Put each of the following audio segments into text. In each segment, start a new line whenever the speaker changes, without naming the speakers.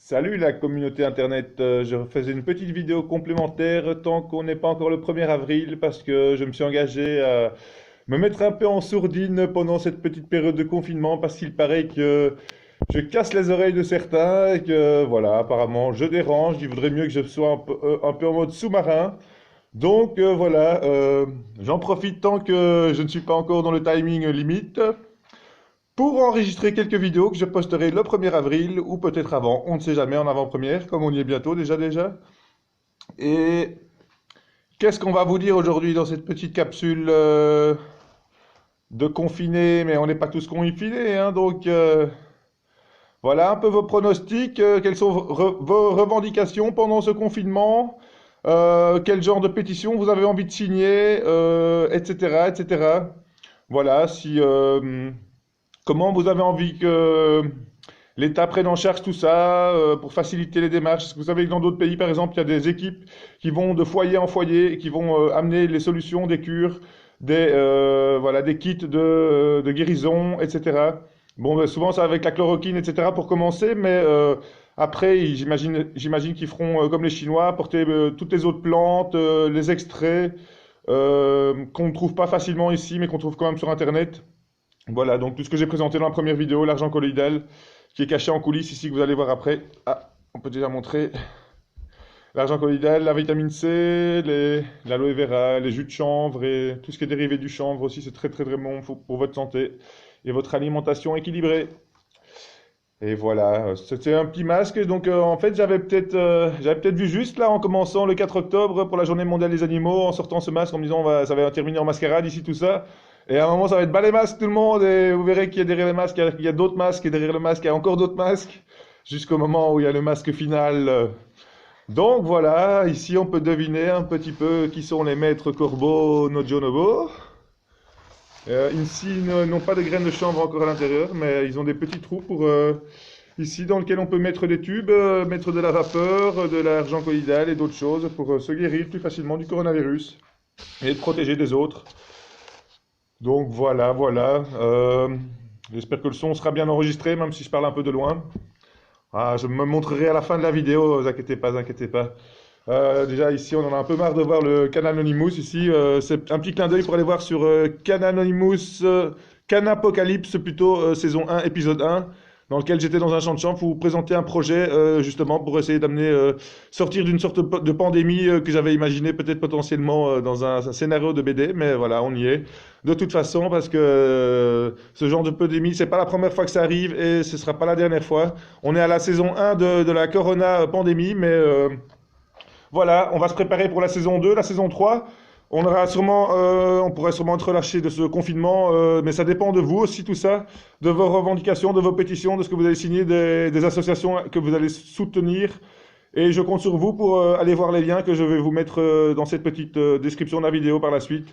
Salut la communauté internet, je faisais une petite vidéo complémentaire tant qu'on n'est pas encore le 1er avril parce que je me suis engagé à me mettre un peu en sourdine pendant cette petite période de confinement parce qu'il paraît que je casse les oreilles de certains et que voilà, apparemment je dérange, il vaudrait mieux que je sois un peu en mode sous-marin. Donc voilà, j'en profite tant que je ne suis pas encore dans le timing limite pour enregistrer quelques vidéos que je posterai le 1er avril ou peut-être avant, on ne sait jamais, en avant-première, comme on y est bientôt déjà. Et qu'est-ce qu'on va vous dire aujourd'hui dans cette petite capsule de confinés, mais on n'est pas tous confinés, hein, donc voilà un peu vos pronostics, quelles sont vos revendications pendant ce confinement, quel genre de pétition vous avez envie de signer, etc. Voilà, si comment vous avez envie que l'État prenne en charge tout ça pour faciliter les démarches. Est-ce que vous savez que dans d'autres pays, par exemple, il y a des équipes qui vont de foyer en foyer et qui vont amener les solutions, des cures, voilà, des kits de guérison, etc. Bon, ben, souvent, c'est avec la chloroquine, etc. pour commencer, mais après, j'imagine qu'ils feront comme les Chinois, apporter toutes les autres plantes, les extraits qu'on ne trouve pas facilement ici, mais qu'on trouve quand même sur Internet. Voilà, donc tout ce que j'ai présenté dans la première vidéo, l'argent colloïdal, qui est caché en coulisses ici, que vous allez voir après. Ah, on peut déjà montrer l'argent colloïdal, la vitamine C, l'aloe vera, les jus de chanvre et tout ce qui est dérivé du chanvre aussi, c'est très bon pour votre santé et votre alimentation équilibrée. Et voilà, c'était un petit masque. Donc en fait, j'avais peut-être vu juste là en commençant le 4 octobre pour la Journée mondiale des animaux, en sortant ce masque en me disant ça va terminer en mascarade ici tout ça. Et à un moment, ça va être bas les masques tout le monde et vous verrez qu'il y a derrière les masques, il y a d'autres masques et derrière le masque, il y a encore d'autres masques jusqu'au moment où il y a le masque final. Donc voilà, ici on peut deviner un petit peu qui sont les maîtres corbeaux no Jonobo. Ici, ils n'ont pas de graines de chanvre encore à l'intérieur, mais ils ont des petits trous ici dans lesquels on peut mettre des tubes, mettre de la vapeur, de l'argent colloïdal et d'autres choses pour se guérir plus facilement du coronavirus et protéger des autres. Donc voilà. J'espère que le son sera bien enregistré, même si je parle un peu de loin. Ah, je me montrerai à la fin de la vidéo, vous inquiétez pas. Déjà ici, on en a un peu marre de voir le Canal Anonymous ici. C'est un petit clin d'œil pour aller voir sur Canal Anonymous, Canapocalypse plutôt, saison 1, épisode 1, dans lequel j'étais dans un champ de champs pour vous présenter un projet justement pour essayer d'amener sortir d'une sorte de pandémie que j'avais imaginé peut-être potentiellement dans un scénario de BD, mais voilà, on y est. De toute façon, parce que ce genre de pandémie, c'est pas la première fois que ça arrive et ce sera pas la dernière fois. On est à la saison 1 de la Corona pandémie, mais voilà, on va se préparer pour la saison 2, la saison 3. On pourrait sûrement être relâché de ce confinement, mais ça dépend de vous aussi, tout ça, de vos revendications, de vos pétitions, de ce que vous allez signer, des associations que vous allez soutenir. Et je compte sur vous pour aller voir les liens que je vais vous mettre dans cette petite description de la vidéo par la suite,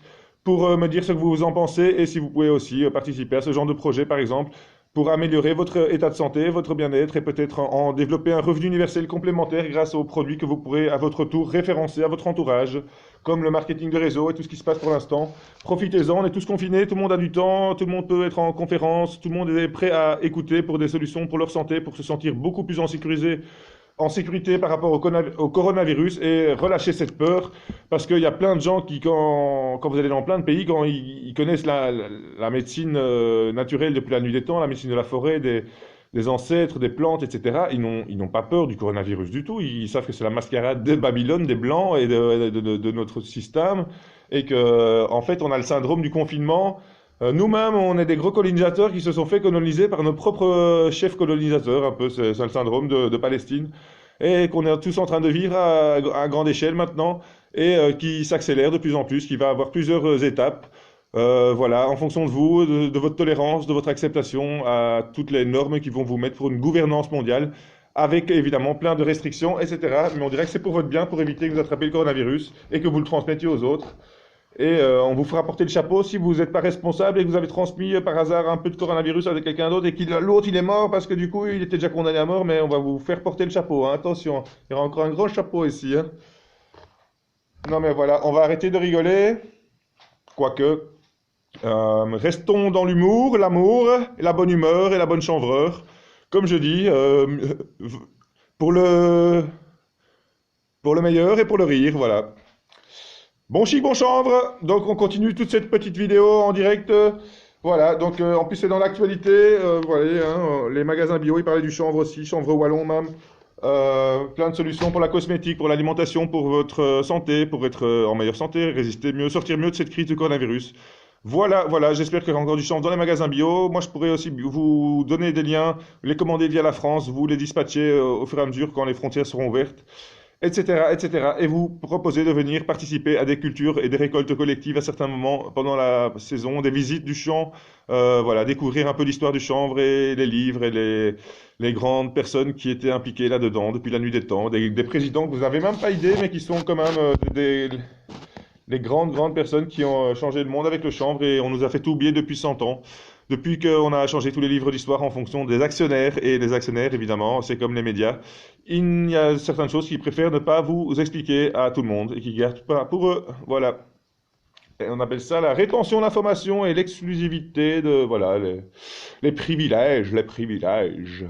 pour me dire ce que vous en pensez et si vous pouvez aussi participer à ce genre de projet, par exemple, pour améliorer votre état de santé, votre bien-être et peut-être en développer un revenu universel complémentaire grâce aux produits que vous pourrez à votre tour référencer à votre entourage, comme le marketing de réseau et tout ce qui se passe pour l'instant. Profitez-en, on est tous confinés, tout le monde a du temps, tout le monde peut être en conférence, tout le monde est prêt à écouter pour des solutions pour leur santé, pour se sentir beaucoup plus en sécurité par rapport au coronavirus et relâcher cette peur parce qu'il y a plein de gens qui, quand vous allez dans plein de pays, quand ils connaissent la médecine naturelle depuis la nuit des temps, la médecine de la forêt, des ancêtres, des plantes, etc., ils n'ont pas peur du coronavirus du tout. Ils savent que c'est la mascarade de Babylone, des Blancs et de notre système et que, en fait, on a le syndrome du confinement. Nous-mêmes, on est des gros colonisateurs qui se sont fait coloniser par nos propres chefs colonisateurs, un peu, c'est ça le syndrome de Palestine, et qu'on est tous en train de vivre à grande échelle maintenant, et qui s'accélère de plus en plus, qui va avoir plusieurs étapes, voilà, en fonction de vous, de votre tolérance, de votre acceptation à toutes les normes qui vont vous mettre pour une gouvernance mondiale, avec évidemment plein de restrictions, etc. Mais on dirait que c'est pour votre bien, pour éviter que vous attrapiez le coronavirus et que vous le transmettiez aux autres. Et on vous fera porter le chapeau si vous n'êtes pas responsable et que vous avez transmis par hasard un peu de coronavirus avec quelqu'un d'autre et que l'autre il est mort parce que du coup il était déjà condamné à mort, mais on va vous faire porter le chapeau, hein. Attention, il y aura encore un gros chapeau ici, hein. Non mais voilà, on va arrêter de rigoler, quoique. Restons dans l'humour, l'amour, la bonne humeur et la bonne chanvreur. Comme je dis, pour le, pour le meilleur et pour le rire, voilà. Bon chic, bon chanvre, donc on continue toute cette petite vidéo en direct. Voilà, donc en plus c'est dans l'actualité, voilà, hein, les magasins bio, ils parlaient du chanvre aussi, chanvre wallon même. Plein de solutions pour la cosmétique, pour l'alimentation, pour votre santé, pour être en meilleure santé, résister mieux, sortir mieux de cette crise du coronavirus. Voilà, voilà, j'espère qu'il y aura encore du chanvre dans les magasins bio. Moi, je pourrais aussi vous donner des liens, les commander via la France, vous les dispatcher au fur et à mesure quand les frontières seront ouvertes, etc., etc. Et vous proposer de venir participer à des cultures et des récoltes collectives à certains moments pendant la saison, des visites du champ, voilà, découvrir un peu l'histoire du chanvre et les livres et les grandes personnes qui étaient impliquées là-dedans depuis la nuit des temps, des présidents que vous n'avez même pas idée, mais qui sont quand même des grandes, grandes personnes qui ont changé le monde avec le chanvre et on nous a fait tout oublier depuis 100 ans. Depuis qu'on a changé tous les livres d'histoire en fonction des actionnaires, et les actionnaires, évidemment, c'est comme les médias, il y a certaines choses qu'ils préfèrent ne pas vous expliquer à tout le monde et qui gardent pas pour eux. Voilà. Et on appelle ça la rétention d'informations et l'exclusivité de, voilà, les privilèges, les privilèges.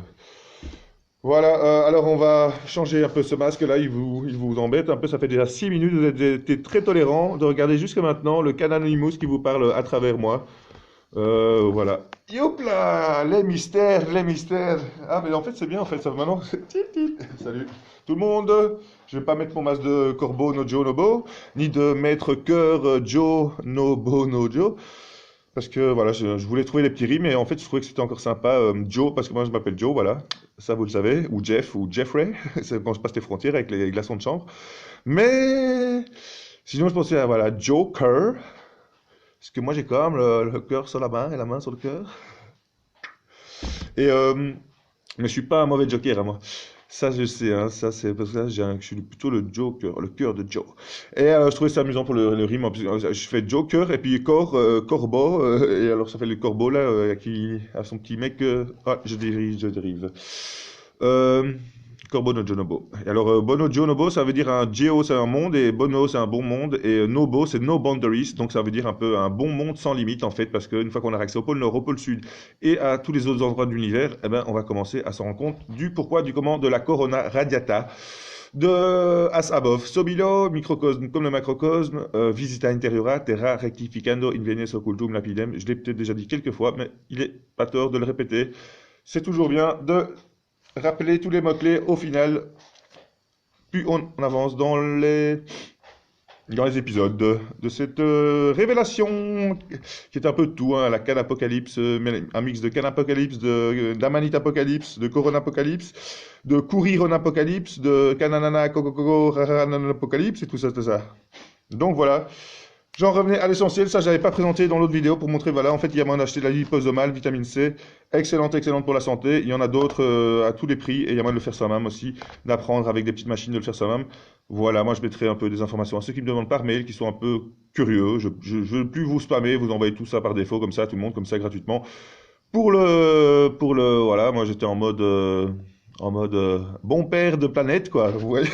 Voilà, alors on va changer un peu ce masque-là, il vous embête un peu, ça fait déjà 6 minutes, vous avez été très tolérant de regarder jusqu'à maintenant le Cananimous qui vous parle à travers moi. Voilà. Youp là, les mystères, les mystères. Ah, mais en fait, c'est bien, en fait, ça maintenant. Salut tout le monde. Je vais pas mettre mon masque de Corbeau no Joe Nobo, ni de Maître Cœur Joe Nobo no Joe. Parce que voilà, je voulais trouver des petits rimes, mais en fait, je trouvais que c'était encore sympa. Joe, parce que moi, je m'appelle Joe, voilà. Ça, vous le savez. Ou Jeff, ou Jeffrey. C'est quand je passe les frontières avec les glaçons de chambre. Mais sinon, je pensais à voilà, Joker. Parce que moi, j'ai quand même le cœur sur la main et la main sur le cœur. Et mais je suis pas un mauvais joker à moi. Ça, je sais, hein, ça c'est parce que là, je suis plutôt le joker, le cœur de Joe. Et je trouvais ça amusant pour le rime. En plus, je fais joker et puis corbeau. Et alors, ça fait le corbeau là qui a son petit mec. Ah, je dérive, je dérive. Euh, Corbeau no Jonobo. Et alors, Bono Jonobo, ça veut dire un Geo, c'est un monde, et Bono, c'est un bon monde, et Nobo, c'est no boundaries, donc ça veut dire un peu un bon monde sans limite, en fait, parce qu'une fois qu'on a accès au pôle Nord, au pôle Sud, et à tous les autres endroits de l'univers, eh ben, on va commencer à se rendre compte du pourquoi, du comment de la Corona Radiata, de As Above, Sobilo, microcosme comme le macrocosme, visita interiora, terra rectificando invenies occultum lapidem. Je l'ai peut-être déjà dit quelques fois, mais il est pas tort de le répéter. C'est toujours bien de rappeler tous les mots-clés au final, plus on avance dans les épisodes de cette révélation qui est un peu de tout, hein, la canapocalypse, un mix de canapocalypse, d'amanite apocalypse, de coronapocalypse, de couriron apocalypse, de cananana cocococo apocalypse et tout ça, tout ça. Donc voilà. J'en revenais à l'essentiel, ça j'avais pas présenté dans l'autre vidéo pour montrer, voilà, en fait il y a moyen d'acheter de la liposomale, vitamine C, excellente, excellente pour la santé, il y en a d'autres à tous les prix, et il y a moyen de le faire soi-même aussi, d'apprendre avec des petites machines de le faire soi-même. Voilà, moi je mettrai un peu des informations à ceux qui me demandent par mail, qui sont un peu curieux, je veux plus vous spammer, vous envoyez tout ça par défaut, comme ça, à tout le monde, comme ça, gratuitement. Voilà, moi j'étais en mode bon père de planète, quoi, vous voyez.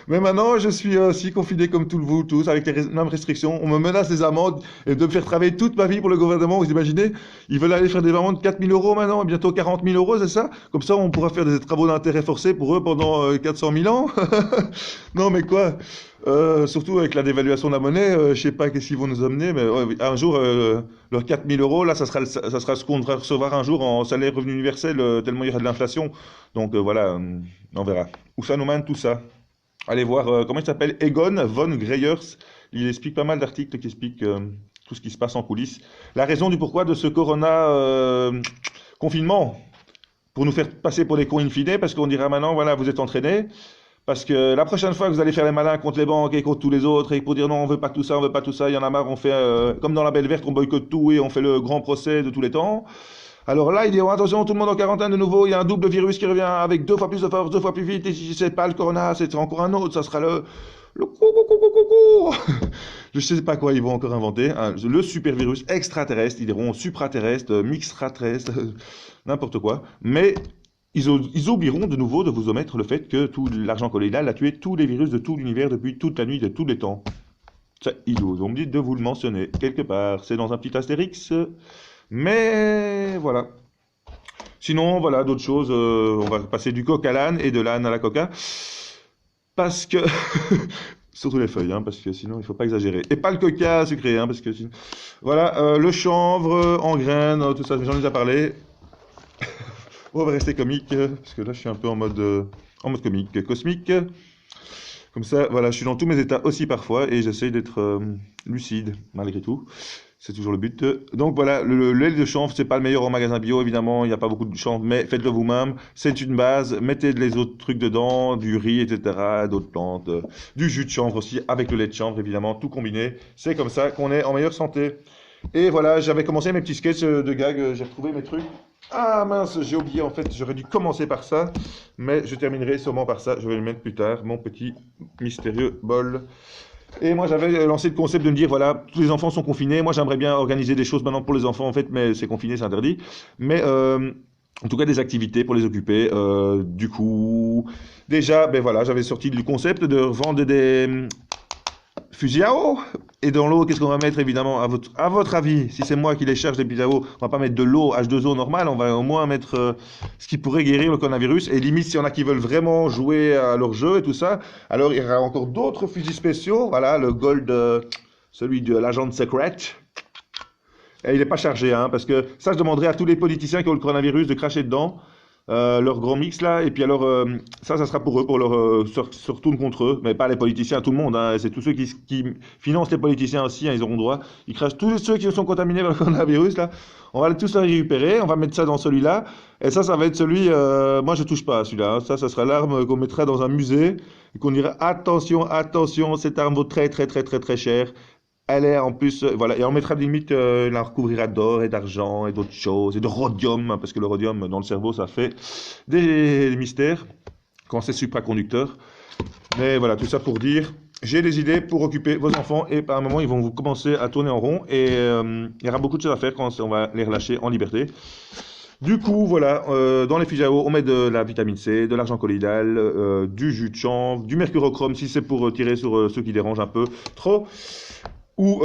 Mais maintenant, je suis aussi confiné comme vous tous, avec les mêmes restrictions. On me menace des amendes et de me faire travailler toute ma vie pour le gouvernement. Vous imaginez? Ils veulent aller faire des amendes de 4 000 euros maintenant, et bientôt 40 000 euros, c'est ça? Comme ça, on pourra faire des travaux d'intérêt forcés pour eux pendant 400 000 ans. Non, mais quoi? Surtout avec la dévaluation de la monnaie, je sais pas qu'est-ce qu'ils vont nous amener, mais un jour, leurs 4 000 euros, là, ça sera ce qu'on devrait recevoir un jour en salaire revenu universel, tellement il y aura de l'inflation. Donc voilà, on verra. Où ça nous mène tout ça? Allez voir, comment il s'appelle? Egon von Greyers. Il explique pas mal d'articles qui expliquent tout ce qui se passe en coulisses. La raison du pourquoi de ce corona confinement, pour nous faire passer pour des cons in fine, parce qu'on dira maintenant, voilà, vous êtes entraînés. Parce que la prochaine fois que vous allez faire les malins contre les banques et contre tous les autres, et pour dire non, on veut pas tout ça, on veut pas tout ça, il y en a marre, on fait, comme dans la Belle Verte, on boycotte tout et on fait le grand procès de tous les temps. Alors là, il dit, oh, attention, tout le monde en quarantaine de nouveau, il y a un double virus qui revient avec 2 fois plus de force, 2 fois plus vite, et si c'est pas le corona, c'est encore un autre, ça sera le je sais pas quoi ils vont encore inventer, hein, le super virus extraterrestre, ils diront supraterrestre, mixtraterrestre, n'importe quoi, mais ils oublieront de nouveau de vous omettre le fait que tout l'argent colloïdal a tué tous les virus de tout l'univers depuis toute la nuit de tous les temps. Ça, ils ont oublié de vous le mentionner quelque part, c'est dans un petit astérix, mais voilà. Sinon, voilà, d'autres choses. On va passer du coq à l'âne et de l'âne à la coca. Parce que... Surtout les feuilles, hein, parce que sinon, il faut pas exagérer. Et pas le coca sucré, hein, parce que... Voilà, le chanvre en graines, tout ça, j'en ai déjà parlé. On va rester comique, parce que là, je suis un peu en mode comique, cosmique. Comme ça, voilà, je suis dans tous mes états aussi parfois, et j'essaye d'être lucide, malgré tout. C'est toujours le but. Donc voilà, le lait de chanvre, c'est pas le meilleur en magasin bio, évidemment, il n'y a pas beaucoup de chanvre, mais faites-le vous-même. C'est une base, mettez les autres trucs dedans, du riz, etc., d'autres plantes, du jus de chanvre aussi, avec le lait de chanvre, évidemment, tout combiné. C'est comme ça qu'on est en meilleure santé. Et voilà, j'avais commencé mes petits sketchs de gag, j'ai retrouvé mes trucs. Ah mince, j'ai oublié, en fait, j'aurais dû commencer par ça, mais je terminerai sûrement par ça, je vais le mettre plus tard, mon petit mystérieux bol. Et moi, j'avais lancé le concept de me dire, voilà, tous les enfants sont confinés. Moi, j'aimerais bien organiser des choses maintenant pour les enfants, en fait, mais c'est confiné, c'est interdit. Mais en tout cas, des activités pour les occuper. Du coup, déjà, ben voilà, j'avais sorti le concept de vendre des fusils à eau. Et dans l'eau, qu'est-ce qu'on va mettre, évidemment, à votre avis? Si c'est moi qui les cherche, des fusils à eau, on va pas mettre de l'eau H2O normale, on va au moins mettre ce qui pourrait guérir le coronavirus. Et limite, s'il y en a qui veulent vraiment jouer à leur jeu et tout ça, alors il y aura encore d'autres fusils spéciaux. Voilà, le Gold, celui de l'agent secret. Et il n'est pas chargé, hein, parce que ça, je demanderai à tous les politiciens qui ont le coronavirus de cracher dedans. Leur grand mix là, et puis alors ça sera pour eux, pour leur se retourne contre eux, mais pas les politiciens, tout le monde, hein, c'est tous ceux qui financent les politiciens aussi, hein, ils auront droit, ils crachent tous ceux qui sont contaminés par le coronavirus là, on va tous les récupérer, on va mettre ça dans celui-là, et ça va être celui, moi je touche pas à celui-là, hein, ça sera l'arme qu'on mettra dans un musée, et qu'on dira attention, attention, cette arme vaut très très très très très cher. Elle est en plus, voilà, et on mettra limite, la recouvrira d'or et d'argent et d'autres choses, et de rhodium, hein, parce que le rhodium dans le cerveau, ça fait des mystères quand c'est supraconducteur. Mais voilà, tout ça pour dire, j'ai des idées pour occuper vos enfants, et par un moment, ils vont vous commencer à tourner en rond, et il y aura beaucoup de choses à faire quand on va les relâcher en liberté. Du coup, voilà, dans les fusils à eau, on met de la vitamine C, de l'argent colloïdal, du jus de chanvre, du mercurochrome si c'est pour tirer sur ceux qui dérangent un peu trop. Ou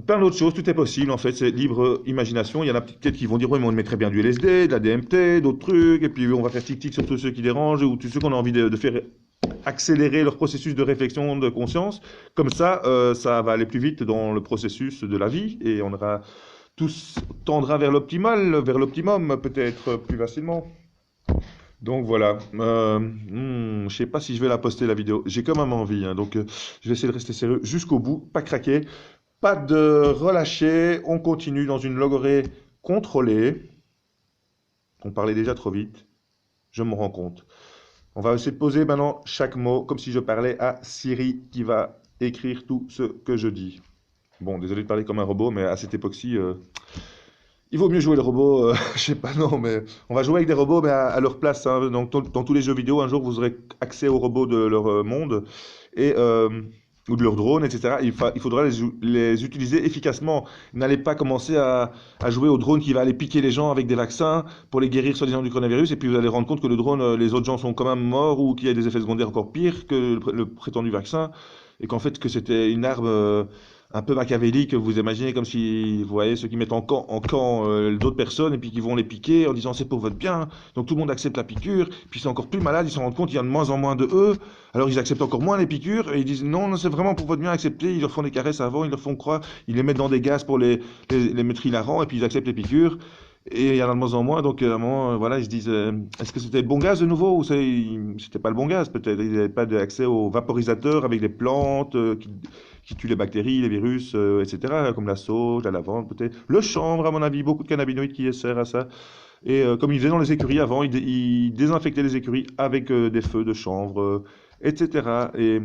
plein d'autres choses, tout est possible en fait, c'est libre imagination. Il y en a peut-être qui vont dire oui mais on mettrait bien du LSD, de la DMT, d'autres trucs, et puis on va faire tic-tic sur tous ceux qui dérangent, ou tous ceux qu'on a envie de faire accélérer leur processus de réflexion, de conscience. Comme ça va aller plus vite dans le processus de la vie, et on aura tous tendra vers l'optimal, vers l'optimum peut-être plus facilement. Donc voilà, je sais pas si je vais la poster la vidéo, j'ai quand même envie, hein, donc je vais essayer de rester sérieux jusqu'au bout, pas craquer, pas de relâcher, on continue dans une logorée contrôlée. On parlait déjà trop vite, je me rends compte. On va essayer de poser maintenant chaque mot comme si je parlais à Siri qui va écrire tout ce que je dis. Bon, désolé de parler comme un robot, mais à cette époque-ci... il vaut mieux jouer le robot, je sais pas, non, mais on va jouer avec des robots, mais à leur place, hein. Donc, dans tous les jeux vidéo, un jour, vous aurez accès aux robots de leur monde, et, ou de leur drone, etc. Il faudra les utiliser efficacement. N'allez pas commencer à jouer au drone qui va aller piquer les gens avec des vaccins pour les guérir soi-disant du coronavirus, et puis vous allez rendre compte que le drone, les autres gens sont quand même morts, ou qu'il y a des effets secondaires encore pires que le prétendu vaccin, et qu'en fait, que c'était une arme... un peu machiavélique, vous imaginez comme si, vous voyez, ceux qui mettent en camp d'autres personnes et puis qui vont les piquer en disant c'est pour votre bien, donc tout le monde accepte la piqûre, puis c'est encore plus malade, ils se rendent compte qu'il y a de moins en moins de eux, alors ils acceptent encore moins les piqûres, et ils disent non, non c'est vraiment pour votre bien, acceptez, ils leur font des caresses avant, ils leur font croire, ils les mettent dans des gaz pour les mettre hilarants, et puis ils acceptent les piqûres, et il y en a de moins en moins, donc à un moment, voilà, ils se disent est-ce que c'était le bon gaz de nouveau, ou c'était pas le bon gaz peut-être, ils n'avaient pas accès aux vaporisateurs avec des plantes qui tuent les bactéries, les virus, etc., comme la sauge, la lavande, peut-être. Le chanvre, à mon avis, beaucoup de cannabinoïdes qui servent à ça. Et comme ils faisaient dans les écuries avant, ils désinfectaient les écuries avec des feux de chanvre, etc. Et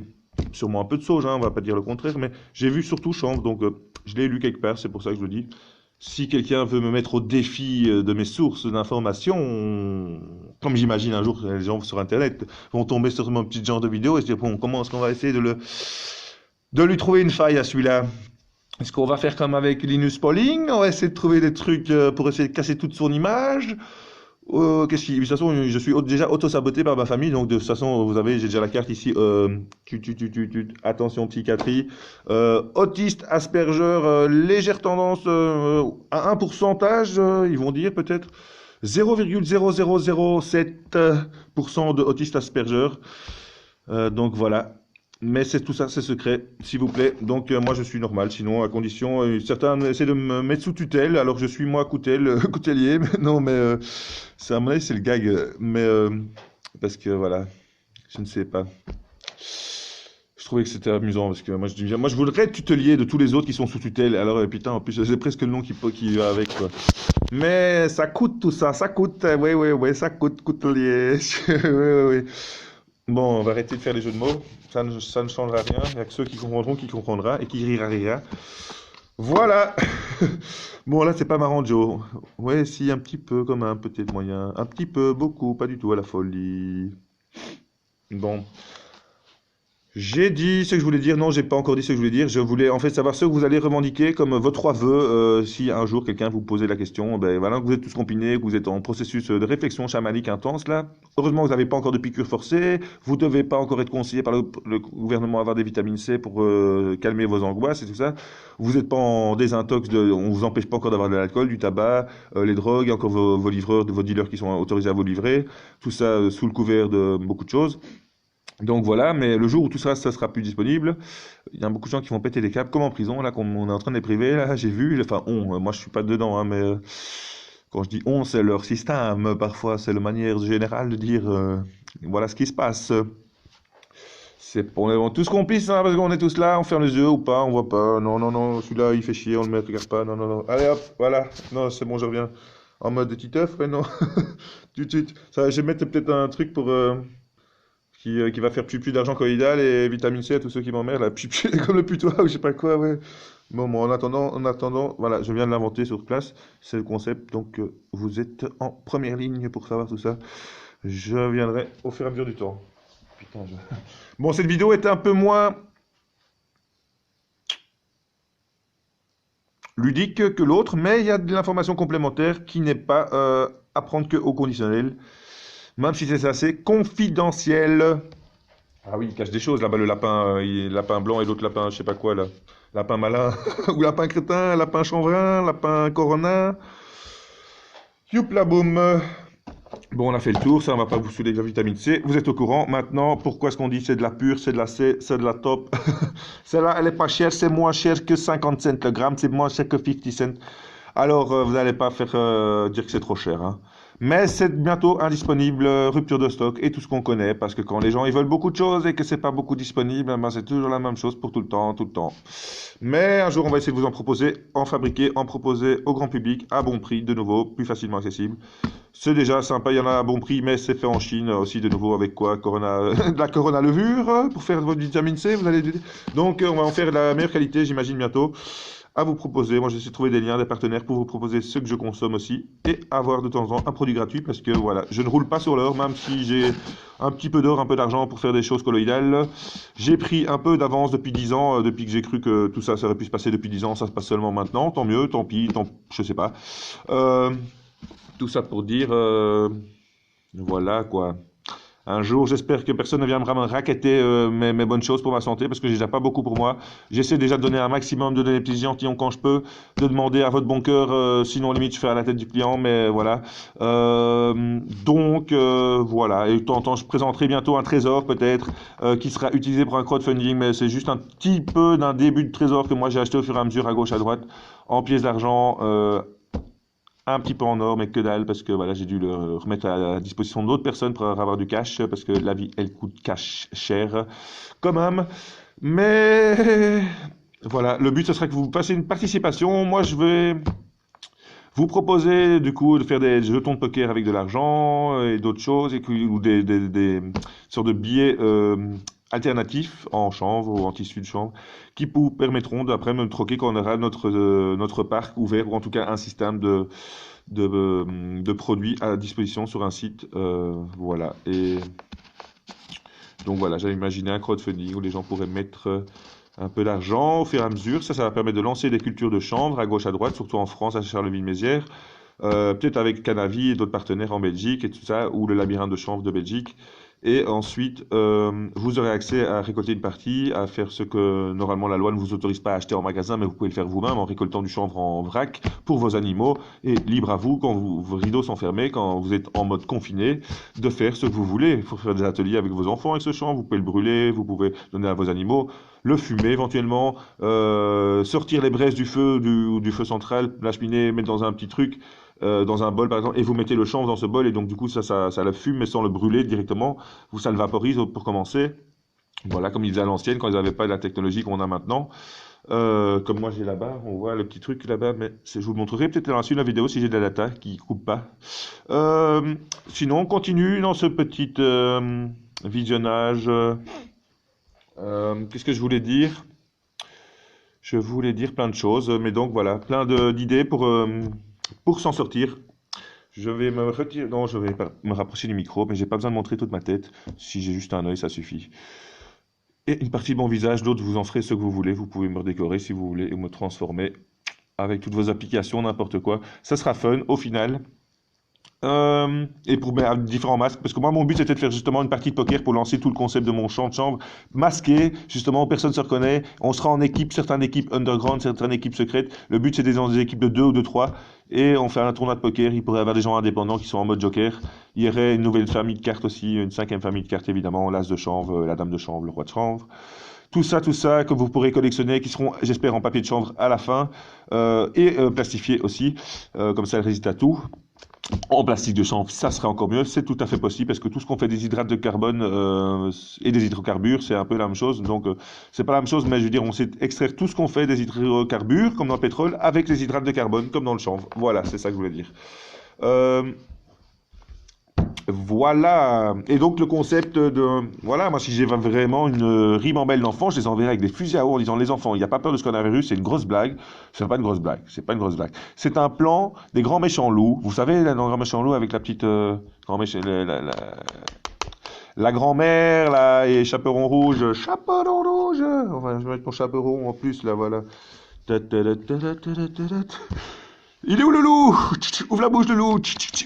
sûrement un peu de sauge, hein, on va pas dire le contraire, mais j'ai vu surtout chanvre, donc je l'ai lu quelque part, c'est pour ça que je le dis. Si quelqu'un veut me mettre au défi de mes sources d'informations, comme j'imagine un jour les gens sur Internet vont tomber sur mon petit genre de vidéo et se dire bon, comment est-ce qu'on va essayer de lui trouver une faille à celui-là. Est-ce qu'on va faire comme avec Linus Pauling? On va essayer de trouver des trucs pour essayer de casser toute son image? De toute façon, je suis déjà auto-saboté par ma famille, donc de toute façon, vous avez, j'ai déjà la carte ici. Attention psychiatrie. Autiste, Asperger, légère tendance à un pourcentage, ils vont dire peut-être. 0,0007% de autistes Asperger. Donc voilà. Mais c'est tout ça, c'est secret, s'il vous plaît. Donc moi je suis normal, sinon à condition, certains essaient de me mettre sous tutelle, alors je suis moi coutelier, mais non, mais c'est à mon avis c'est le gag, mais parce que voilà, je ne sais pas. Je trouvais que c'était amusant parce que moi je voudrais être tutelier de tous les autres qui sont sous tutelle. Alors putain, en plus c'est presque le nom qui va avec quoi. Mais ça coûte tout ça, ça coûte. Oui, ça coûte coutelier. Oui. Bon, on va arrêter de faire les jeux de mots. Ça ne changera rien. Il n'y a que ceux qui comprendront qui comprendra et qui rira. Voilà. Bon, là, c'est pas marrant, Joe. Ouais, si, un petit peu, comme un peut-être moyen. Un petit peu, beaucoup, pas du tout à la folie. Bon. J'ai dit ce que je voulais dire. Non, j'ai pas encore dit ce que je voulais dire. Je voulais en fait savoir ce que vous allez revendiquer comme vos trois vœux. Si un jour quelqu'un vous posait la question, ben voilà, que vous êtes tous combinés, que vous êtes en processus de réflexion chamanique intense là. Heureusement, vous n'avez pas encore de piqûre forcée. Vous devez pas encore être conseillé par le gouvernement à avoir des vitamines C pour calmer vos angoisses et tout ça. Vous n'êtes pas en désintox. On vous empêche pas encore d'avoir de l'alcool, du tabac, les drogues, et encore vos livreurs, vos dealers qui sont autorisés à vous livrer. Tout ça sous le couvert de beaucoup de choses. Donc voilà, mais le jour où tout ça, ça sera plus disponible, il y a beaucoup de gens qui vont péter les câbles, comme en prison, là, qu'on est en train de les priver, là, j'ai vu, enfin, moi je suis pas dedans, hein, mais quand je dis on, c'est leur système, parfois, c'est la manière générale de dire, voilà ce qui se passe. On est tous complices, hein, parce qu'on est tous là, on ferme les yeux ou pas, on voit pas, non, celui-là, il fait chier, on le met, regarde pas, non, allez hop, voilà, non, c'est bon, je reviens, en mode titeuf, ouais, non, ça, je vais mettre peut-être un truc pour... qui va faire plus d'argent colloïdal et vitamine C à tous ceux qui m'emmerdent, là, comme le putois ou je sais pas quoi, ouais. Bon, en attendant, voilà, je viens de l'inventer sur place, c'est le concept, donc vous êtes en première ligne pour savoir tout ça. Je viendrai au fur et à mesure du temps. Putain, Bon, cette vidéo était un peu moins ludique que l'autre, mais il y a de l'information complémentaire qui n'est pas à prendre que au conditionnel. Même si c'est assez confidentiel. Ah oui, il cache des choses là-bas, le lapin, lapin blanc et l'autre lapin, je sais pas quoi là. Lapin malin, ou lapin crétin, lapin chanvrin, lapin corona. Youp la boum. Bon, on a fait le tour, ça on va pas vous saouler avec la vitamine C. Vous êtes au courant. Maintenant, pourquoi est-ce qu'on dit c'est de la pure, c'est de la C, c'est de la top. Celle-là, elle est pas chère, c'est moins cher que 50 cents le gramme, c'est moins cher que 50 cents. Alors, vous n'allez pas faire dire que c'est trop cher, hein. Mais c'est bientôt indisponible, rupture de stock et tout ce qu'on connaît, parce que quand les gens ils veulent beaucoup de choses et que c'est pas beaucoup disponible, ben c'est toujours la même chose pour tout le temps, tout le temps. Mais un jour, on va essayer de vous en proposer, en fabriquer, en proposer au grand public à bon prix, de nouveau, plus facilement accessible. C'est déjà sympa, il y en a à bon prix, mais c'est fait en Chine aussi, de nouveau, avec quoi? De la Corona levure pour faire votre vitamine C, vous allez dire. Donc, on va en faire de la meilleure qualité, j'imagine, bientôt. À vous proposer. Moi, j'essaie de trouver des liens, des partenaires pour vous proposer ce que je consomme aussi et avoir de temps en temps un produit gratuit parce que voilà, je ne roule pas sur l'or, même si j'ai un petit peu d'or, un peu d'argent pour faire des choses colloïdales. J'ai pris un peu d'avance depuis 10 ans, depuis que j'ai cru que tout ça, ça aurait pu se passer depuis 10 ans, ça se passe seulement maintenant. Tant mieux, tant pis, je sais pas. Tout ça pour dire, voilà quoi. Un jour, j'espère que personne ne viendra me racketter mes bonnes choses pour ma santé, parce que j'ai déjà pas beaucoup pour moi. J'essaie déjà de donner un maximum, de donner des petits échantillons quand je peux, de demander à votre bon cœur, sinon limite je fais à la tête du client, mais voilà. Donc voilà, et de temps en temps je présenterai bientôt un trésor peut-être, qui sera utilisé pour un crowdfunding, mais c'est juste un petit peu d'un début de trésor que moi j'ai acheté au fur et à mesure à gauche, à droite, en pièces d'argent. Un petit peu en or, mais que dalle, parce que voilà, j'ai dû le remettre à la disposition d'autres personnes pour avoir du cash, parce que la vie, elle coûte cash cher, quand même. Mais voilà, le but, ce serait que vous fassiez une participation. Moi, je vais vous proposer, du coup, de faire des jetons de poker avec de l'argent et d'autres choses, ou des sortes de billets alternatifs en chanvre ou en tissu de chanvre qui vous permettront d'après me troquer quand on aura notre parc ouvert ou en tout cas un système de produits à disposition sur un site. Voilà. Et donc voilà, j'avais imaginé un crowdfunding où les gens pourraient mettre un peu d'argent au fur et à mesure. Ça va permettre de lancer des cultures de chanvre à gauche à droite, surtout en France, à Charleville-Mézières. Peut-être avec Canavi et d'autres partenaires en Belgique et tout ça, ou le labyrinthe de chanvre de Belgique. Et ensuite, vous aurez accès à récolter une partie, à faire ce que normalement la loi ne vous autorise pas à acheter en magasin, mais vous pouvez le faire vous-même en récoltant du chanvre en vrac pour vos animaux. Et libre à vous, quand vos rideaux sont fermés, quand vous êtes en mode confiné, de faire ce que vous voulez. Il faut faire des ateliers avec vos enfants avec ce chanvre, vous pouvez le brûler, vous pouvez donner à vos animaux, le fumer éventuellement, sortir les braises du feu, du feu central, la cheminée, mettre dans un petit truc dans un bol par exemple, et vous mettez le chanvre dans ce bol, et donc du coup ça le fume, mais sans le brûler directement, ça le vaporise pour commencer. Voilà, comme ils disaient à l'ancienne, quand ils n'avaient pas la technologie qu'on a maintenant. Comme moi j'ai là-bas, on voit le petit truc là-bas, mais je vous le montrerai peut-être dans la suite de la vidéo si j'ai de la data qui coupe pas. Sinon, on continue dans ce petit visionnage. Qu'est-ce que je voulais dire? Je voulais dire plein de choses, mais donc voilà, plein d'idées pour s'en sortir. Je vais me retirer, non, je vais me rapprocher du micro, mais j'ai pas besoin de montrer toute ma tête. Si j'ai juste un œil, ça suffit. Et une partie de mon visage, d'autres, vous en ferez ce que vous voulez. Vous pouvez me redécorer si vous voulez et me transformer avec toutes vos applications, n'importe quoi. Ça sera fun au final. Et pour différents masques, parce que moi mon but c'était de faire justement une partie de poker pour lancer tout le concept de mon champ de chambre masqué, justement personne ne se reconnaît, on sera en équipe, certaines équipes underground, certaines équipes secrètes, le but c'est d'être dans des équipes de 2 ou de 3 et on fait un tournoi de poker, il pourrait y avoir des gens indépendants qui sont en mode joker, il y aurait une nouvelle famille de cartes aussi, une 5e famille de cartes évidemment, l'as de chanvre, la dame de chanvre, le roi de chanvre. Tout ça que vous pourrez collectionner, qui seront, j'espère, en papier de chanvre à la fin, et plastifiés aussi, comme ça, elles résistent à tout. En plastique de chanvre, ça serait encore mieux. C'est tout à fait possible parce que tout ce qu'on fait des hydrates de carbone et des hydrocarbures, c'est un peu la même chose. Donc, c'est pas la même chose, mais je veux dire, on sait extraire tout ce qu'on fait des hydrocarbures, comme dans le pétrole, avec les hydrates de carbone, comme dans le chanvre. Voilà, c'est ça que je voulais dire. Voilà. Et donc le concept de... Voilà, moi si j'ai vraiment une ribambelle d'enfants, je les enverrai avec des fusils à eau en disant les enfants, il n'y a pas peur de ce coronavirus, c'est une grosse blague. C'est pas une grosse blague, c'est pas une grosse blague. C'est un plan des grands méchants loups. Vous savez, là, dans le grand méchant loup avec la petite... grand méchant, la grand-mère, là, et chaperon rouge. Chaperon rouge. Enfin, je vais mettre mon chaperon en plus, là, voilà. Il est où le loup? Ouvre la bouche le loup.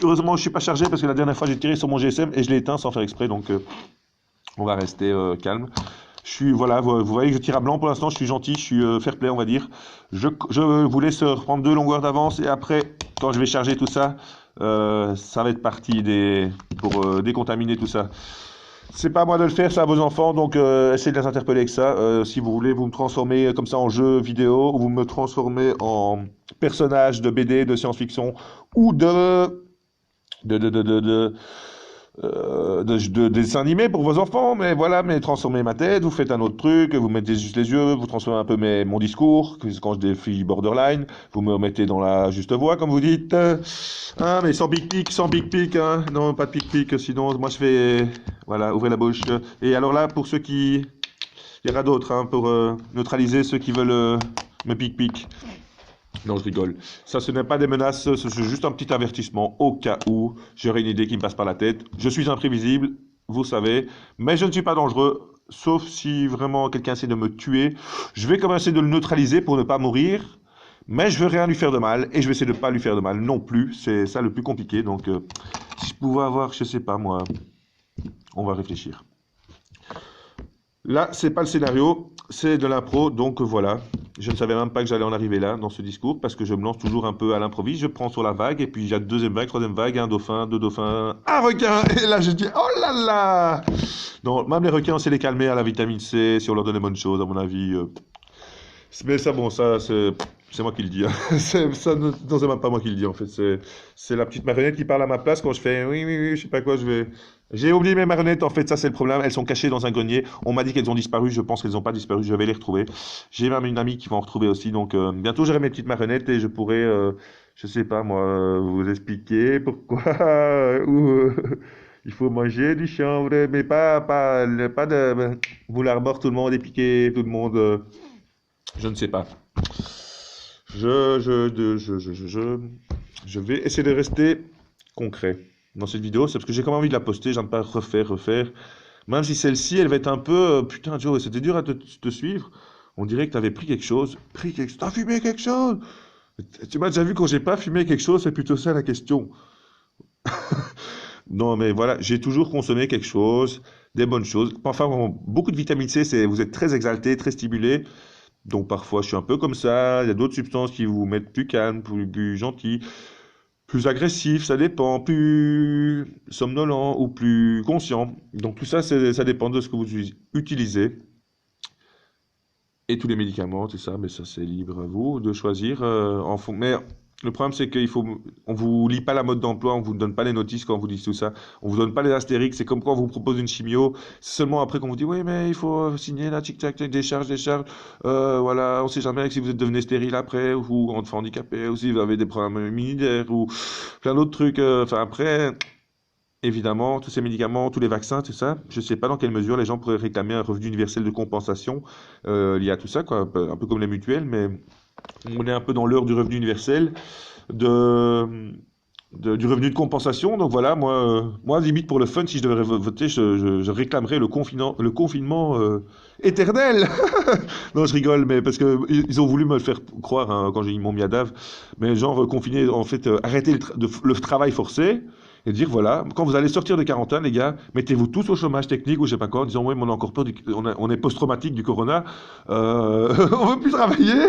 Heureusement je suis pas chargé parce que la dernière fois j'ai tiré sur mon GSM et je l'ai éteint sans faire exprès, donc on va rester calme. Voilà, vous voyez que je tire à blanc pour l'instant, je suis gentil, je suis fair play on va dire. Je vous laisse reprendre 2 longueurs d'avance et après quand je vais charger tout ça, ça va être parti pour décontaminer tout ça. C'est pas à moi de le faire, c'est à vos enfants, donc essayez de les interpeller avec ça. Si vous voulez, vous me transformez comme ça en jeu vidéo, ou vous me transformez en personnage de BD, de science-fiction, ou de dessin animé pour vos enfants, mais voilà, mais transformez ma tête, vous faites un autre truc, vous mettez juste les yeux, vous transformez un peu mon discours, quand je défie borderline, vous me remettez dans la juste voie, comme vous dites, hein, mais sans big pic, hein, non, pas de pic, sinon moi je fais, voilà, ouvrez la bouche, et alors là, pour ceux qui, il y aura d'autres, hein, pour neutraliser ceux qui veulent me pic. Non, je rigole. Ça, ce n'est pas des menaces, c'est juste un petit avertissement au cas où j'aurais une idée qui me passe par la tête. Je suis imprévisible, vous savez, mais je ne suis pas dangereux, sauf si vraiment quelqu'un essaie de me tuer. Je vais commencer de le neutraliser pour ne pas mourir, mais je veux rien lui faire de mal, et je vais essayer de ne pas lui faire de mal non plus. C'est ça le plus compliqué, donc si je pouvais avoir, je sais pas moi, on va réfléchir. Là, c'est pas le scénario, c'est de l'impro, donc voilà. Je ne savais même pas que j'allais en arriver là, dans ce discours, parce que je me lance toujours un peu à l'improviste, je prends sur la vague, et puis il y a deuxième vague, troisième vague, un dauphin, 2 dauphins, un requin, et là je dis, oh là là! Non, même les requins, on sait les calmer à la vitamine C, si on leur donne les bonnes choses, à mon avis. Mais ça, bon, ça, c'est moi qui le dis. Hein. Ça, non, c'est même pas moi qui le dis, en fait. C'est la petite marionnette qui parle à ma place quand je fais oui, je sais pas quoi, je vais. J'ai oublié mes marionnettes, en fait, ça c'est le problème. Elles sont cachées dans un grenier. On m'a dit qu'elles ont disparu, je pense qu'elles n'ont pas disparu, je vais les retrouver. J'ai même une amie qui va en retrouver aussi, donc bientôt j'aurai mes petites marionnettes et je pourrai, je sais pas moi, vous expliquer pourquoi il faut manger du chanvre, mais pas de vouloir mort tout le monde et piquer tout le monde. Je ne sais pas. Je vais essayer de rester concret dans cette vidéo. C'est parce que j'ai quand même envie de la poster. J'aime pas refaire. Même si celle-ci, elle va être un peu... putain, Joe, c'était dur à te suivre. On dirait que tu avais pris quelque chose. T'as fumé quelque chose? Tu m'as déjà vu quand j'ai pas fumé quelque chose, c'est plutôt ça la question.
Non, mais voilà, j'ai toujours consommé quelque chose, des bonnes choses. Parfois, beaucoup de vitamine C, vous êtes très exalté, très stimulé. Donc parfois, je suis un peu comme ça. Il y a d'autres substances qui vous mettent plus calme, plus gentil, plus agressif, ça dépend, plus somnolent ou plus conscient. Donc tout ça, ça dépend de ce que vous utilisez. Et tous les médicaments, tout ça, mais ça c'est libre à vous de choisir en fond. Mais le problème c'est on vous lit pas la mode d'emploi, on vous donne pas les notices quand on vous dit tout ça, on vous donne pas les astérix. C'est comme quand on vous propose une chimio, c'est seulement après qu'on vous dit oui mais il faut signer la tic tac décharge décharge. Voilà, on sait jamais si vous êtes devenu stérile après ou enfant handicapé ou si vous avez des problèmes immunitaires ou plein d'autres trucs. Enfin après. Évidemment, tous ces médicaments, tous les vaccins, tout ça, je ne sais pas dans quelle mesure les gens pourraient réclamer un revenu universel de compensation lié à tout ça, quoi, un peu comme les mutuelles, mais on est un peu dans l'heure du revenu universel, de, du revenu de compensation. Donc voilà, moi limite pour le fun, si je devais voter, je réclamerais le confinement éternel. Non, je rigole, mais parce que ils ont voulu me le faire croire hein, quand ils m'ont mis à DAV, mais genre confiner, en fait, arrêter le travail forcé et dire voilà, quand vous allez sortir de quarantaine, les gars, mettez-vous tous au chômage technique ou je sais pas quoi, en disant ouais, mais on a encore peur, on est post-traumatique du corona, on veut plus travailler,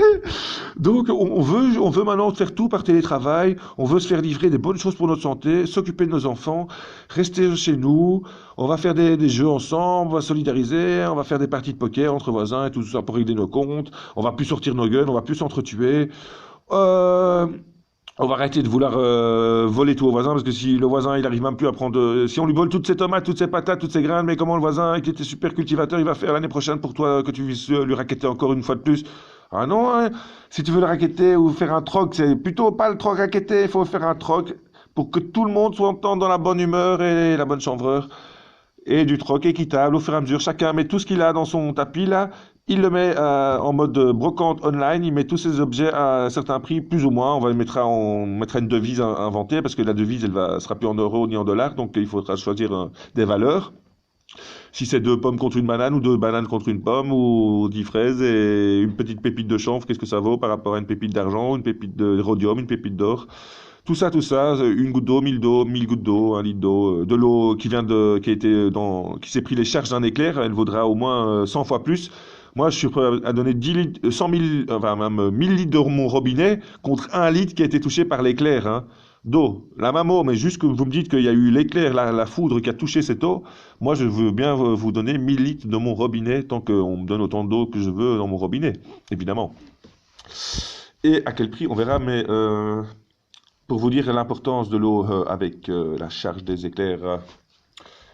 donc on veut maintenant faire tout par télétravail, on veut se faire livrer des bonnes choses pour notre santé, s'occuper de nos enfants, rester chez nous, on va faire des jeux ensemble, on va solidariser, on va faire des parties de poker entre voisins et tout ça pour régler nos comptes, on va plus sortir nos guns, on va plus s'entretuer. Euh, on va arrêter de vouloir voler tout au voisin parce que si le voisin il arrive même plus à prendre, si on lui vole toutes ses tomates, toutes ses patates, toutes ses graines, mais comment le voisin qui était super cultivateur il va faire l'année prochaine pour toi que tu puisses lui raqueter encore une fois de plus? Ah non, hein. Si tu veux le raqueter ou faire un troc, c'est plutôt pas le troc raqueté, il faut faire un troc pour que tout le monde soit dans la bonne humeur et la bonne chanvreur et du troc équitable au fur et à mesure. Chacun met tout ce qu'il a dans son tapis là, il le met en mode brocante online, il met tous ses objets à un certain prix, plus ou moins. On mettra une devise inventée parce que la devise sera plus en euros ni en dollars, donc il faudra choisir des valeurs. Si c'est deux pommes contre une banane ou deux bananes contre une pomme ou 10 fraises et une petite pépite de chanvre, qu'est-ce que ça vaut par rapport à une pépite d'argent, une pépite de rhodium, une pépite d'or? Tout ça, une goutte d'eau, 1000 gouttes d'eau, un litre d'eau, de l'eau qui s'est pris les charges d'un éclair, elle vaudra au moins 100 fois plus. Moi, je suis prêt à donner 10 litres, 100 000, enfin même 1000 litres de mon robinet contre un litre qui a été touché par l'éclair, hein, d'eau. La même eau, mais juste que vous me dites qu'il y a eu l'éclair, la foudre qui a touché cette eau, moi, je veux bien vous donner 1000 litres de mon robinet tant qu'on me donne autant d'eau que je veux dans mon robinet, évidemment. Et à quel prix, on verra, mais pour vous dire l'importance de l'eau avec la charge des éclairs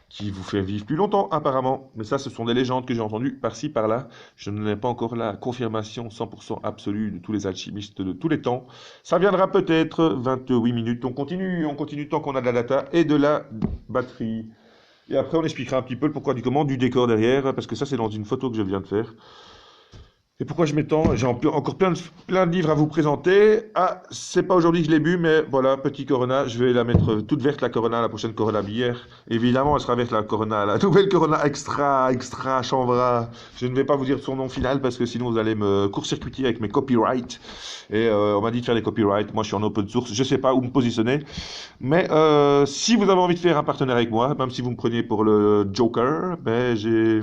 qui vous fait vivre plus longtemps apparemment. Mais ça, ce sont des légendes que j'ai entendues par-ci, par-là. Je n'ai pas encore la confirmation 100% absolue de tous les alchimistes de tous les temps. Ça viendra peut-être 28 minutes. On continue tant qu'on a de la data et de la batterie. Et après, on expliquera un petit peu le pourquoi du comment du décor derrière, parce que ça, c'est dans une photo que je viens de faire. Et pourquoi je m'étends? J'ai encore plein de livres à vous présenter. Ah, c'est pas aujourd'hui que je l'ai bu, mais voilà, petit Corona. Je vais la mettre toute verte, la Corona, la prochaine Corona bière. Évidemment, elle sera verte, la Corona, la nouvelle Corona extra, chanvra. Je ne vais pas vous dire son nom final parce que sinon vous allez me court-circuiter avec mes copyrights. Et on m'a dit de faire des copyrights. Moi, je suis en open source. Je sais pas où me positionner. Mais si vous avez envie de faire un partenaire avec moi, même si vous me preniez pour le Joker, ben, j'ai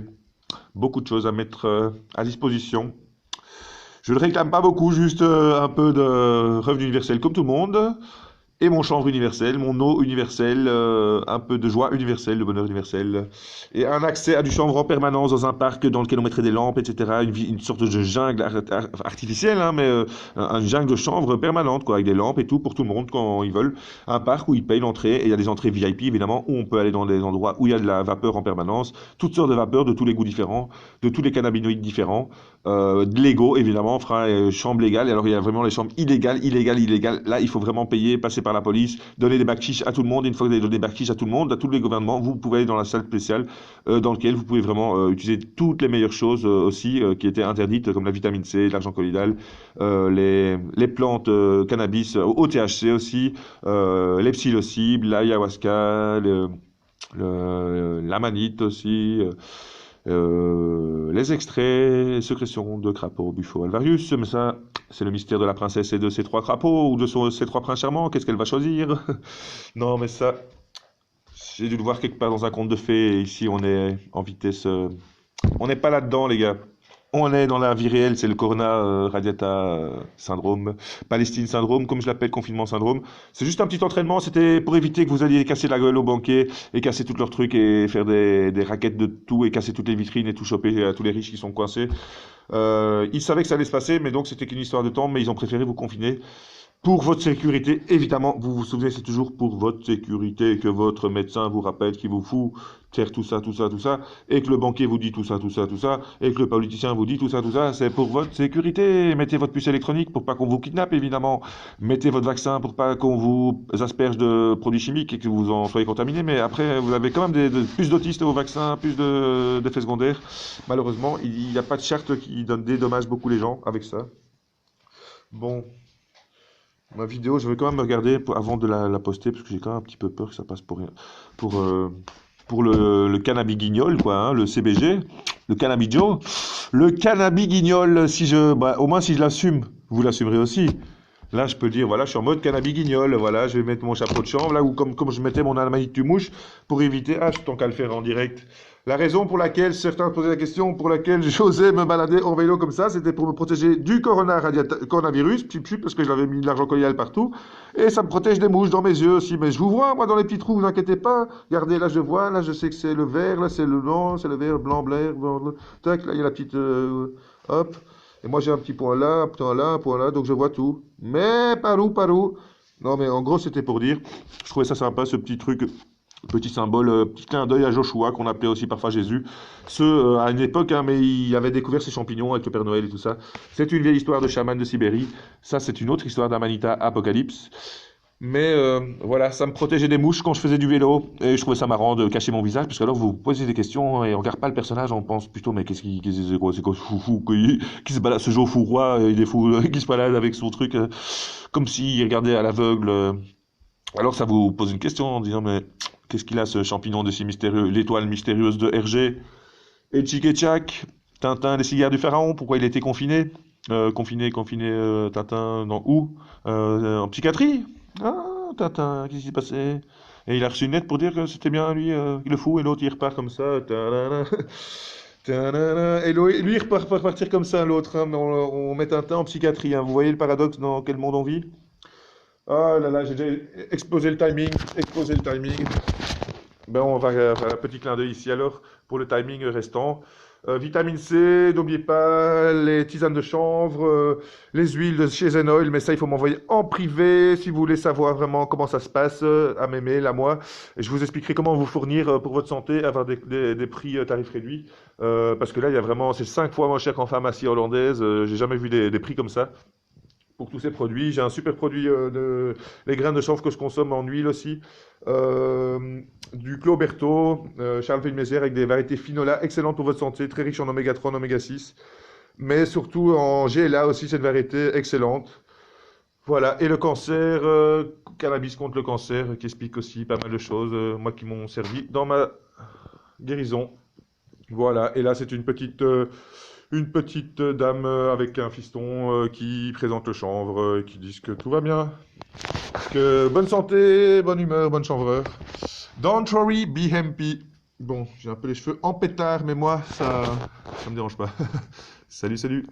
beaucoup de choses à mettre à disposition. Je ne réclame pas beaucoup, juste un peu de revenu universel comme tout le monde, et mon chanvre universel, mon eau universelle, un peu de joie universelle, de bonheur universel, et un accès à du chanvre en permanence dans un parc dans lequel on mettrait des lampes, etc. Une sorte de jungle artificielle, hein, mais une jungle de chanvre permanente, quoi, avec des lampes et tout pour tout le monde quand ils veulent. Un parc où ils payent l'entrée, et il y a des entrées VIP évidemment, où on peut aller dans des endroits où il y a de la vapeur en permanence, toutes sortes de vapeurs de tous les goûts différents, de tous les cannabinoïdes différents, de légaux évidemment, on fera chambre légale, et alors il y a vraiment les chambres illégales. Là, il faut vraiment payer, passer par la police, donner des bacs chiches à tout le monde. Une fois que vous avez donné des bacs chiches à tout le monde, à tous les gouvernements, vous pouvez aller dans la salle spéciale dans laquelle vous pouvez vraiment utiliser toutes les meilleures choses aussi qui étaient interdites, comme la vitamine C, l'argent colloïdal, les plantes cannabis au THC aussi, les psilocibles, l'ayahuasca, l'amanite aussi. Les extraits, sécrétions de crapauds, Buffo alvarius, mais ça, c'est le mystère de la princesse et de ses trois crapauds, ou de ses trois princes charmants, qu'est-ce qu'elle va choisir? Non, mais ça, J'ai dû le voir quelque part dans un conte de fées. Et ici, on est en vitesse. On n'est pas là-dedans, les gars. On est dans la vie réelle, c'est le Corona Radiata syndrome, Palestine syndrome, comme je l'appelle, confinement syndrome. C'est juste un petit entraînement, c'était pour éviter que vous alliez casser la gueule aux banquiers et casser tous leurs trucs et faire des raquettes de tout et casser toutes les vitrines et tout choper à tous les riches qui sont coincés. Ils savaient que ça allait se passer, mais donc c'était qu'une histoire de temps, mais ils ont préféré vous confiner. Pour votre sécurité, évidemment, vous vous souvenez, c'est toujours pour votre sécurité que votre médecin vous rappelle qu'il vous faut faire tout ça, tout ça, tout ça, et que le banquier vous dit tout ça, tout ça, tout ça, et que le politicien vous dit tout ça, c'est pour votre sécurité. Mettez votre puce électronique pour pas qu'on vous kidnappe, évidemment. Mettez votre vaccin pour pas qu'on vous asperge de produits chimiques et que vous en soyez contaminé, mais après, vous avez quand même plus d'autistes au vaccin, plus d'effets secondaires. Malheureusement, il n'y a pas de charte qui dédommage beaucoup les gens avec ça. Bon. Ma vidéo, je vais quand même me regarder avant de la poster parce que j'ai quand même un petit peu peur que ça passe pour rien. Pour le cannabidiol, quoi, hein, le CBG, le cannabidio. Le cannabidiol, au moins si je l'assume, vous l'assumerez aussi. Là, je peux dire, voilà, je suis en mode cannabidiol, voilà, je vais mettre mon chapeau de chambre, là, ou comme je mettais mon amanite mouche, pour éviter, tant qu'à le faire en direct. La raison pour laquelle, certains posaient la question, pour laquelle j'osais me balader en vélo comme ça, c'était pour me protéger du coronavirus, parce que j'avais mis de l'argent collial partout, et ça me protège des mouches dans mes yeux aussi. Mais je vous vois, moi, dans les petits trous, vous inquiétez pas. Regardez, là, je vois, là, je sais que c'est le vert, là, c'est le blanc, c'est le vert, blanc, blanc, tac, là, il y a la petite, hop. Et moi, j'ai un petit point là, un point là, donc je vois tout. Mais par où, par où? Non, mais en gros, c'était pour dire, je trouvais ça sympa, ce petit truc, petit symbole, petit clin d'œil à Joshua, qu'on appelait aussi parfois Jésus. À une époque, hein, mais il avait découvert ses champignons avec le Père Noël et tout ça. C'est une vieille histoire de chaman de Sibérie. Ça, c'est une autre histoire d'Amanita Apocalypse. Mais voilà, ça me protégeait des mouches quand je faisais du vélo. Et je trouvais ça marrant de cacher mon visage, parce que alors vous posez des questions et on regarde pas le personnage, on pense plutôt, mais c'est quoi ce fou qui se balade, ce jeu fou roi, il est fou, qui se balade avec son truc, comme s'il regardait à l'aveugle. Alors ça vous pose une question en disant, mais qu'est-ce qu'il a ce champignon de si mystérieux, l'étoile mystérieuse de Hergé, et Tchik et Tchak, Tintin, les cigares du pharaon, pourquoi il était confiné? Confiné, Tintin, dans où? En psychiatrie? Ah, Tintin, qu'est-ce qui s'est passé? Et il a reçu une lettre pour dire que c'était bien lui, le fou, et l'autre il repart comme ça. Tadana, tadana. Et lui il repart partir comme ça, l'autre. Hein, on met Tintin en psychiatrie. Hein. Vous voyez le paradoxe dans quel monde on vit? Oh là là, j'ai déjà explosé le timing, Ben, on va faire un petit clin d'œil ici alors pour le timing restant. Vitamine C, n'oubliez pas les tisanes de chanvre, les huiles de chez Zenoil, mais ça il faut m'envoyer en privé si vous voulez savoir vraiment comment ça se passe, à mes mails, à moi. Et je vous expliquerai comment vous fournir pour votre santé, avoir des prix tarifs réduits. Parce que là, il y a vraiment, c'est 5 fois moins cher qu'en pharmacie hollandaise. J'ai jamais vu des prix comme ça. Pour tous ces produits. J'ai un super produit les graines de chanvre que je consomme en huile aussi. Du Cloberto, Charles Feynmézières avec des variétés finola excellentes pour votre santé, très riche en oméga 3, en oméga 6. Mais surtout en GLA aussi, cette variété excellente. Voilà, et le cancer, cannabis contre le cancer, qui explique aussi pas mal de choses, moi qui m'ont servi dans ma guérison. Voilà, et là c'est une petite dame avec un fiston qui présente le chanvre, qui dit que tout va bien. Que bonne santé, bonne humeur, bonne chanvreur. Don't worry, be happy. Bon, j'ai un peu les cheveux en pétard, mais moi, ça me dérange pas. Salut, salut.